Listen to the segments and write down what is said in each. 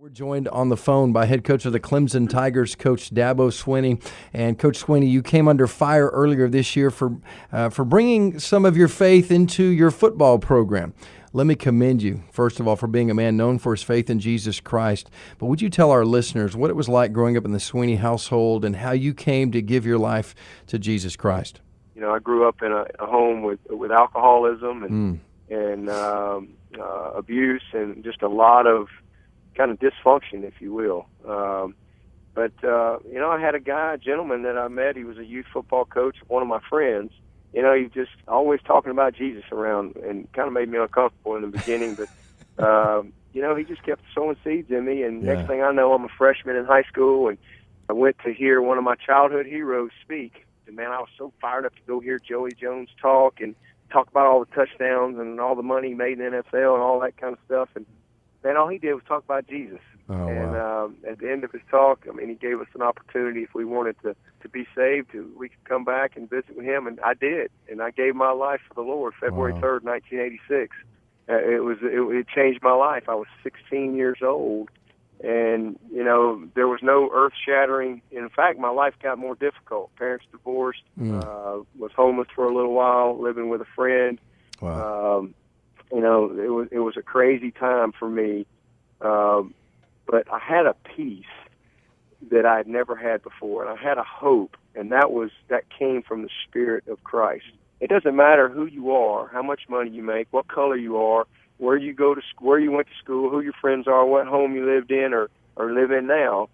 We're joined on the phone by head coach of the Clemson Tigers, Coach Dabo Swinney. And Coach Swinney, you came under fire earlier this year for bringing some of your faith into your football program. Let me commend you, first of all, for being a man known for his faith in Jesus Christ. But would you tell our listeners what it was like growing up in the Swinney household and how you came to give your life to Jesus Christ? You know, I grew up in a home with alcoholism and abuse and just a lot of kind of dysfunction, if you will. But I had a gentleman that I met. He was a youth football coach, one of my friends. You know, he just always talking about Jesus around and kind of made me uncomfortable in the beginning. But, he just kept sowing seeds in me. And next thing I know, I'm a freshman in high school. And I went to hear one of my childhood heroes speak. And, man, I was so fired up to go hear Joey Jones talk and talk about all the touchdowns and all the money he made in the NFL and all that kind of stuff. And, man, all he did was talk about Jesus. Wow. At the end of his talk, he gave us an opportunity if we wanted to be saved, we could come back and visit with him, and I did. And I gave my life for the Lord February 3rd, 1986. It changed my life. I was 16 years old, and, there was no earth-shattering. In fact, my life got more difficult. Parents divorced, was homeless for a little while, living with a friend. Wow. It was a crazy time for me, but I had a peace that I had never had before, and I had a hope, and that came from the Spirit of Christ. It doesn't matter who you are, how much money you make, what color you are, where you go to school, where you went to school, who your friends are, what home you lived in or live in now.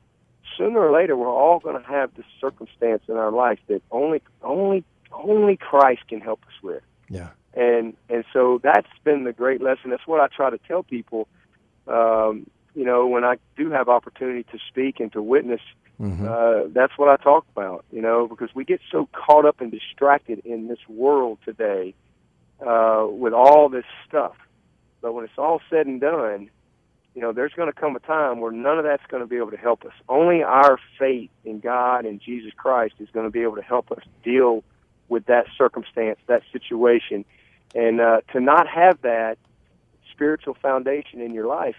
Sooner or later, we're all going to have this circumstance in our life that only Christ can help us with. Yeah. And so that's been the great lesson. That's what I try to tell people, when I do have opportunity to speak and to witness. That's what I talk about, because we get so caught up and distracted in this world today with all this stuff. But when it's all said and done, there's going to come a time where none of that's going to be able to help us. Only our faith in God and Jesus Christ is going to be able to help us deal with that circumstance, that situation. And to not have that spiritual foundation in your life,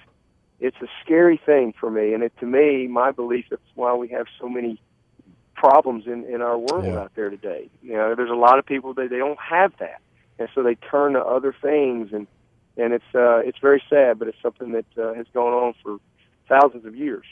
it's a scary thing for me. And to me, my belief, that's why we have so many problems in our world out there today. There's a lot of people that they don't have that. And so they turn to other things, and it's very sad, but it's something that has gone on for thousands of years.